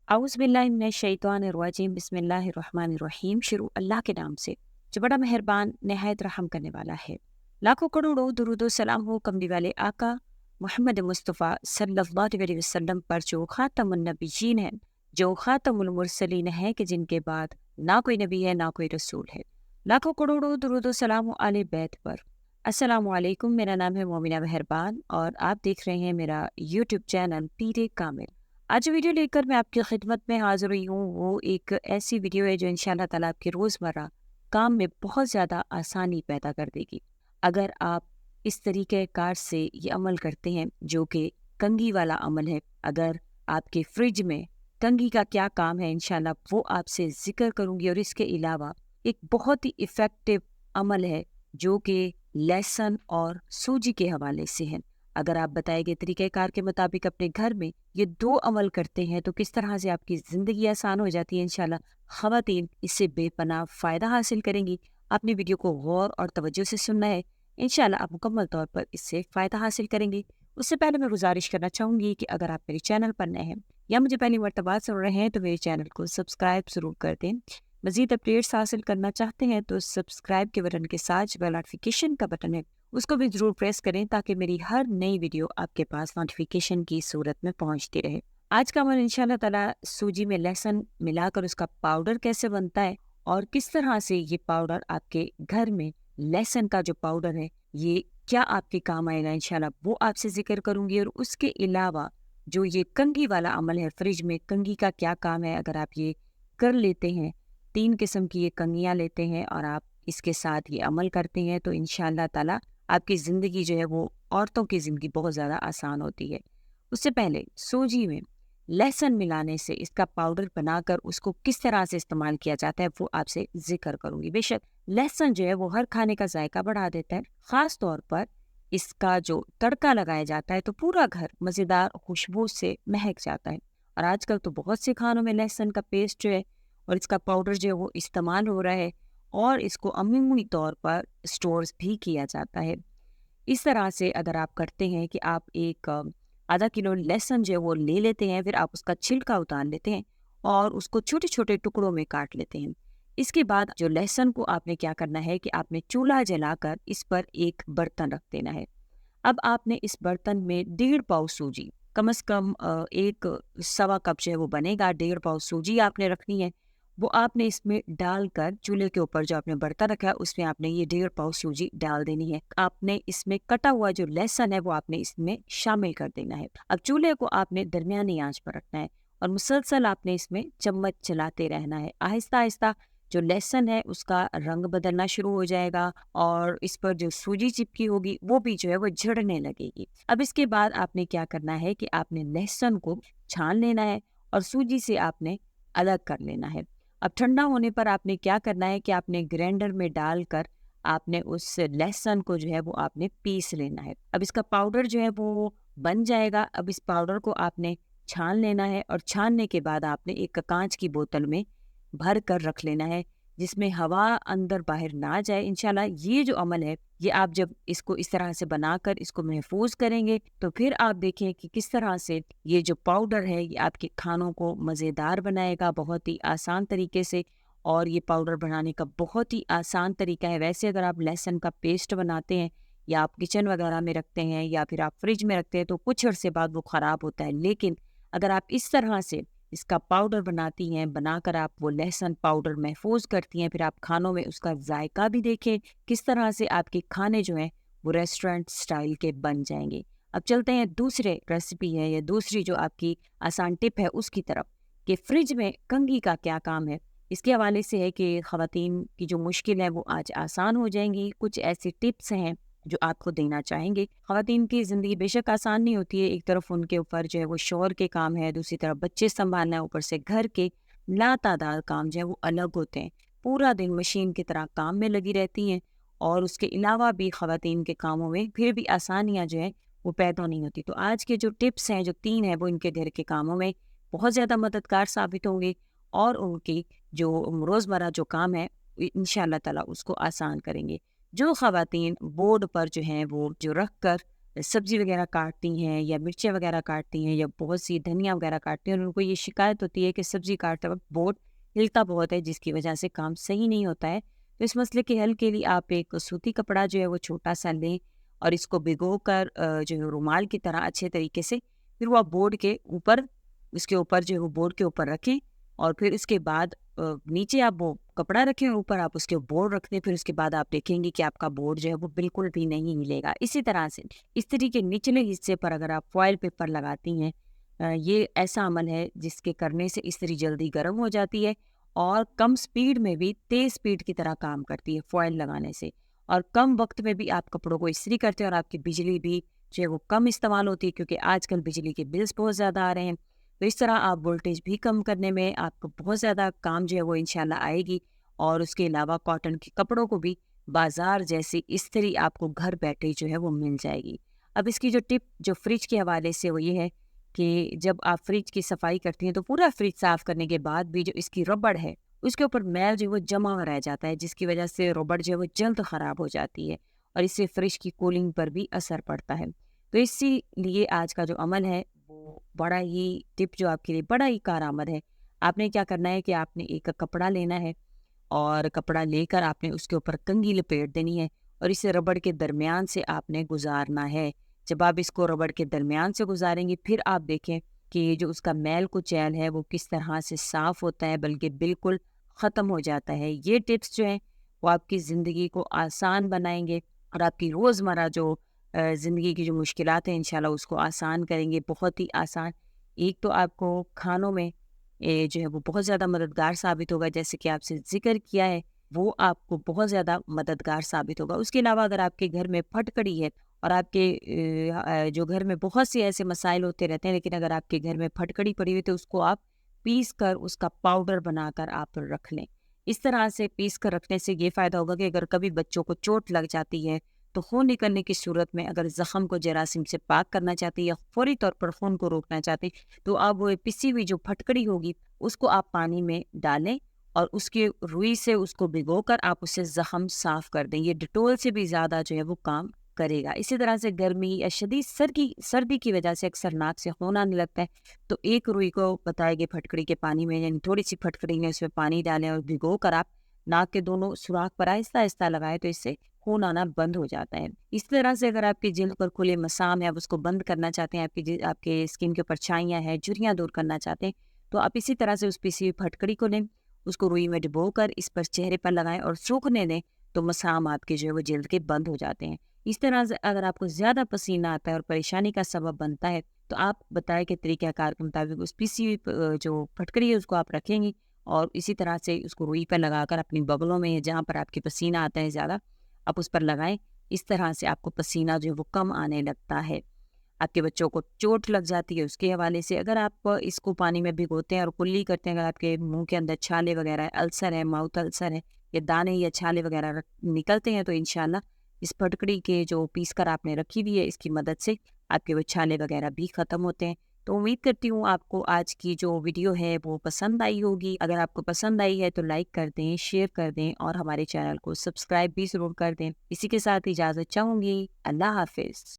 आउज़ बिल्लाहि मिनश्शैतानिर्रजीम बिस्मिल्लाहिर्रहमानिर्रहीम। शुरू अल्लाह के नाम से जो बड़ा मेहरबान नहायत रहम करने वाला है। लाखों करोड़ों दुरूद व सलाम हो कमली वाले आका मोहम्मद मुस्तफ़ा सल्लल्लाहु अलैहि वसल्लम पर जो ख़ातमुन नबिय्यीन है, जो ख़ातमुल मुरसलीन है कि जिनके बाद ना कोई नबी है ना कोई रसूल है। लाखों करोड़ों दुरूद व सलाम हो आले बैत पर। अस्सलामु अलैकुम। मेरा नाम है मोमिना मेहरबान और आप देख रहे हैं मेरा यूट्यूब चैनल पीरे कामिल। आज जो वीडियो लेकर मैं आपकी खिदमत में हाज़िर हुई हूँ वो एक ऐसी वीडियो है जो इंशाअल्लाह ताला आपके रोज़मर्रा काम में बहुत ज़्यादा आसानी पैदा कर देगी। अगर आप इस तरीके कार से ये अमल करते हैं जो कि कंघी वाला अमल है, अगर आपके फ्रिज में कंघी का क्या काम है इंशाअल्लाह वो आपसे ज़िक्र करूँगी। और इसके अलावा एक बहुत ही इफ़ेक्टिव अमल है जो कि लहसुन और सूजी के हवाले से है। अगर आप बताए गए तरीक़ेकार के मुताबिक अपने घर में ये 2 अमल करते हैं तो किस तरह से आपकी ज़िंदगी आसान हो जाती है। इंशाल्लाह ख़वातीन इससे बेपनाह फ़ायदा हासिल करेंगी। आपने वीडियो को गौर और तवज्जो से सुनना है, इंशाल्लाह आप मुकम्मल तौर पर इससे फ़ायदा हासिल करेंगी। उससे पहले मैं गुजारिश करना चाहूँगी कि अगर आप मेरे चैनल पर नए हैं या मुझे पहली मर्तबा सुन रहे हैं तो मेरे चैनल को सब्सक्राइब ज़रूर कर दें। मज़ीद अपडेट्स हासिल करना चाहते हैं तो सब्सक्राइब के बटन के साथ जो बेल नोटिफिकेशन का बटन है उसको भी ज़रूर प्रेस करें ताकि मेरी हर नई वीडियो आपके पास नोटिफिकेशन की सूरत में पहुंचती रहे। आज का अमल इंशाल्लाह ताला सूजी में लहसुन मिलाकर उसका पाउडर कैसे बनता है और किस तरह से ये पाउडर आपके घर में लहसुन का जो पाउडर है ये क्या आपके काम आएगा इंशाल्लाह वो आपसे जिक्र करूंगी। और उसके अलावा जो ये कंघी वाला अमल है, फ्रिज में कंघी का क्या काम है, अगर आप ये कर लेते हैं, 3 किस्म की ये कंघियाँ लेते हैं और आप इसके साथ ये अमल करते हैं तो इंशाअल्लाह ताला आपकी ज़िंदगी जो है वो औरतों की ज़िंदगी बहुत ज़्यादा आसान होती है। उससे पहले सूजी में लहसुन मिलाने से इसका पाउडर बनाकर उसको किस तरह से इस्तेमाल किया जाता है वो आपसे ज़िक्र करूँगी। बेशक लहसुन जो है वो हर खाने का जायका बढ़ा देता है, ख़ास तौर पर इसका जो तड़का लगाया जाता है तो पूरा घर मज़ेदार खुशबू से महक जाता है। और आजकल तो बहुत से खानों में लहसुन का पेस्ट जो है और इसका पाउडर जो है वो इस्तेमाल हो रहा है और इसको अमूमी तौर पर स्टोर्स भी किया जाता है। इस तरह से अगर आप करते हैं कि आप एक आधा किलो लहसुन जो है वो ले लेते हैं, फिर आप उसका छिलका उतार लेते हैं और उसको छोटे-छोटे टुकड़ों में काट लेते हैं। इसके बाद जो लहसुन को आपने क्या करना है कि आपने चूल्हा जलाकर इस पर एक बर्तन रख देना है। अब आपने इस बर्तन में 1.5 पाव सूजी, कम से कम 1 सवा कप जो है वो बनेगा, 1.5 पाव सूजी आपने रखनी है। वो आपने इसमें डालकर चूल्हे के ऊपर जो आपने बर्तन रखा है उसमें आपने ये 1.5 पाव सूजी डाल देनी है। आपने इसमें कटा हुआ जो लहसुन है वो आपने इसमें शामिल कर देना है। अब चूल्हे को आपने दरमियानी आंच पर रखना है और मुसलसल आपने इसमें चम्मच चलाते रहना है। आहिस्ता-आहिस्ता जो लहसुन है उसका रंग बदलना शुरू हो जाएगा और इस पर जो सूजी चिपकी होगी वो भी जो है वो झड़ने लगेगी। अब इसके बाद आपने क्या करना है कि आपने लहसुन को छान लेना है और सूजी से आपने अलग कर लेना है। अब ठंडा होने पर आपने क्या करना है कि आपने ग्राइंडर में डालकर आपने उस लहसुन को जो है वो आपने पीस लेना है। अब इसका पाउडर जो है वो बन जाएगा। अब इस पाउडर को आपने छान लेना है और छानने के बाद आपने एक कांच की बोतल में भर कर रख लेना है जिसमें हवा अंदर बाहर ना जाए। इंशाल्लाह ये जो अमल है ये आप जब इसको इस तरह से बनाकर इसको महफूज करेंगे तो फिर आप देखें कि किस तरह से ये जो पाउडर है ये आपके खानों को मज़ेदार बनाएगा बहुत ही आसान तरीके से। और ये पाउडर बनाने का बहुत ही आसान तरीका है। वैसे अगर आप लहसुन का पेस्ट बनाते हैं या आप किचन वगैरह में रखते हैं या फिर आप फ्रिज में रखते हैं तो कुछ अरसे बाद वो ख़राब होता है, लेकिन अगर आप इस तरह से इसका पाउडर बनाती हैं, बनाकर आप वो लहसुन पाउडर महफूज करती हैं, फिर आप खानों में उसका जायका भी देखें किस तरह से आपके खाने जो हैं वो रेस्टोरेंट स्टाइल के बन जाएंगे। अब चलते हैं दूसरे रेसिपी है या दूसरी जो आपकी आसान टिप है उसकी तरफ कि फ्रिज में कंघी का क्या काम है। इसके हवाले से है कि ख़वातीन की जो मुश्किल है वो आज आसान हो जाएंगी। कुछ ऐसी टिप्स हैं जो आपको देना चाहेंगे। ख़वातीन की ज़िंदगी बेशक आसान नहीं होती है, एक तरफ उनके ऊपर जो है वो शौहर के काम है, दूसरी तरफ बच्चे संभालना है, ऊपर से घर के लातादार काम जो है वो अलग होते हैं। पूरा दिन मशीन की तरह काम में लगी रहती हैं और उसके अलावा भी ख़वातीन के कामों में फिर भी आसानियाँ जो है वो पैदा नहीं होती। तो आज के जो टिप्स हैं जो 3 हैं वो इनके घर के कामों में बहुत ज़्यादा मददगार साबित होंगे और उनकी जो रोज़मर्रा जो काम है इंशाअल्लाह ताला उसको आसान करेंगे। जो ख़वातीन बोर्ड पर जो हैं वो जो रख कर سبزی وغیرہ کاٹتی ہیں یا مرچیں وغیرہ کاٹتی ہیں یا بہت سی دھنیا وغیرہ کاٹتی ہیں اور ان کو یہ شکایت ہوتی ہے کہ سبزی کاٹتے وقت بورڈ ہلتا بہت ہے، جس کی وجہ سے کام صحیح نہیں ہوتا ہے۔ تو اس مسئلے کے حل کے لیے آپ ایک سوتی کپڑا جو ہے وہ چھوٹا سا لیں اور اس کو بھگو کر جو ہے رومال کی طرح اچھے طریقے سے پھر وہ آپ بورڈ کے اوپر، اس کے اوپر جو ہے وہ بورڈ کے اوپر رکھیں اور پھر اس کے بعد نیچے آپ وہ کپڑا رکھیں اور اوپر آپ اس کے بورڈ رکھ دیں۔ پھر اس کے بعد آپ دیکھیں گے کہ آپ کا بورڈ جو ہے وہ بالکل بھی نہیں ہلے گا۔ اسی طرح سے استری کے نچلے حصے پر اگر آپ فوائل پیپر لگاتی ہیں، یہ ایسا عمل ہے جس کے کرنے سے استری جلدی گرم ہو جاتی ہے اور کم سپیڈ میں بھی تیز سپیڈ کی طرح کام کرتی ہے فوائل لگانے سے، اور کم وقت میں بھی آپ کپڑوں کو استری کرتے ہیں اور آپ کی بجلی بھی جو ہے وہ کم استعمال ہوتی ہے، کیونکہ آج کل بجلی کے بلز بہت زیادہ آ رہے ہیں۔ تو اس طرح آپ وولٹیج بھی کم کرنے میں آپ کو بہت زیادہ کام جو ہے وہ انشاءاللہ آئے گی، اور اس کے علاوہ کاٹن کے کپڑوں کو بھی بازار جیسی استری آپ کو گھر بیٹھے جو ہے وہ مل جائے گی۔ اب اس کی جو ٹپ جو فریج کے حوالے سے وہ یہ ہے کہ جب آپ فریج کی صفائی کرتی ہیں تو پورا فریج صاف کرنے کے بعد بھی جو اس کی ربڑ ہے اس کے اوپر میل جو ہے وہ جمع رہ جاتا ہے، جس کی وجہ سے ربڑ جو ہے وہ جلد خراب ہو جاتی ہے اور اس سے فریج کی کولنگ پر بھی اثر پڑتا ہے۔ تو اسی لیے آج کا جو عمل ہے وہ بڑا ہی ٹپ جو آپ کے لیے بڑا ہی کارآمد ہے۔ آپ نے کیا کرنا ہے کہ آپ نے ایک کپڑا لینا ہے اور کپڑا لے کر آپ نے اس کے اوپر کنگھی لپیٹ دینی ہے اور اسے ربڑ کے درمیان سے آپ نے گزارنا ہے۔ جب آپ اس کو ربڑ کے درمیان سے گزاریں گے پھر آپ دیکھیں کہ جو اس کا میل کچیل ہے وہ کس طرح سے صاف ہوتا ہے، بلکہ بالکل ختم ہو جاتا ہے۔ یہ ٹپس جو ہیں وہ آپ کی زندگی کو آسان بنائیں گے اور آپ کی روزمرہ جو زندگی کی جو مشکلات ہیں انشاءاللہ اس کو آسان کریں گے، بہت ہی آسان۔ ایک تو آپ کو کھانوں میں جو ہے وہ بہت زیادہ مددگار ثابت ہوگا، جیسے کہ آپ سے ذکر کیا ہے وہ آپ کو بہت زیادہ مددگار ثابت ہوگا۔ اس کے علاوہ اگر آپ کے گھر میں پھٹکڑی ہے اور آپ کے جو گھر میں بہت سے ایسے مسائل ہوتے رہتے ہیں، لیکن اگر آپ کے گھر میں پھٹکڑی پڑی ہوئی تو اس کو آپ پیس کر اس کا پاؤڈر بنا کر آپ رکھ لیں۔ اس طرح سے پیس کر رکھنے سے یہ فائدہ ہوگا کہ اگر کبھی بچوں کو چوٹ لگ جاتی ہے تو خون نکلنے کی صورت میں اگر زخم کو جراثیم سے پاک کرنا چاہتے ہیں یا فوری طور پر خون کو روکنا چاہتے ہیں تو آپ وہ پسی ہوئی جو پھٹکڑی ہوگی اس کو آپ پانی میں ڈالیں اور اس کے روئی سے اس کو بھگو کر آپ اسے زخم صاف کر دیں۔ یہ ڈیٹول سے بھی زیادہ جو ہے وہ کام کرے گا۔ اسی طرح سے گرمی یا شدید سردی کی وجہ سے اکثر ناک سے خون آنے لگتا ہے، تو ایک روئی کو بتائے گے پھٹکڑی کے پانی میں، یعنی تھوڑی سی پھٹکڑی میں اس میں پانی ڈالیں اور بھگو کر آپ ناک کے دونوں سوراخ پر آہستہ آہستہ لگائیں تو اس سے خون آنا بند ہو جاتا ہے۔ اس طرح سے اگر آپ کی جلد پر کھلے مسام ہے، آپ اس کو بند کرنا چاہتے ہیں، آپ کے اسکن کے اوپر چھائیاں ہیں، جھریاں دور کرنا چاہتے ہیں، تو آپ اسی طرح سے اس پیسی ہوئی پھٹکڑی کو لیں، اس کو روئی میں ڈبو کر اس پر چہرے پر لگائیں اور سوکھنے دیں، تو مسام آپ کے جو ہے وہ جلد کے بند ہو جاتے ہیں۔ اس طرح سے اگر آپ کو زیادہ پسینہ آتا ہے اور پریشانی کا سبب بنتا ہے تو آپ بتائے کہ طریقہ کار کے مطابق اس پیسی ہوئی جو پھٹکڑی ہے اس کو آپ رکھیں گی اور اسی طرح سے اس کو روئی پر لگا کر اپنی بغلوں میں جہاں پر آپ کی پسینہ آتا ہے زیادہ آپ اس پر لگائیں۔ اس طرح سے آپ کو پسینہ جو ہے وہ کم آنے لگتا ہے۔ آپ کے بچوں کو چوٹ لگ جاتی ہے اس کے حوالے سے اگر آپ اس کو پانی میں بھگوتے ہیں اور کلی کرتے ہیں، اگر آپ کے منہ کے اندر چھالے وغیرہ ہے، السر ہے، ماؤتھ السر ہے یا دانے یا چھالے وغیرہ نکلتے ہیں تو انشاءاللہ اس پھٹکڑی کے جو پیس کر آپ نے رکھی ہوئی ہے اس کی مدد سے آپ کے وہ چھالے وغیرہ بھی ختم ہوتے ہیں۔ تو امید کرتی ہوں آپ کو آج کی جو ویڈیو ہے وہ پسند آئی ہوگی۔ اگر آپ کو پسند آئی ہے تو لائک کر دیں، شیئر کر دیں اور ہمارے چینل کو سبسکرائب بھی ضرور کر دیں۔ اسی کے ساتھ اجازت چاہوں گی۔ اللہ حافظ۔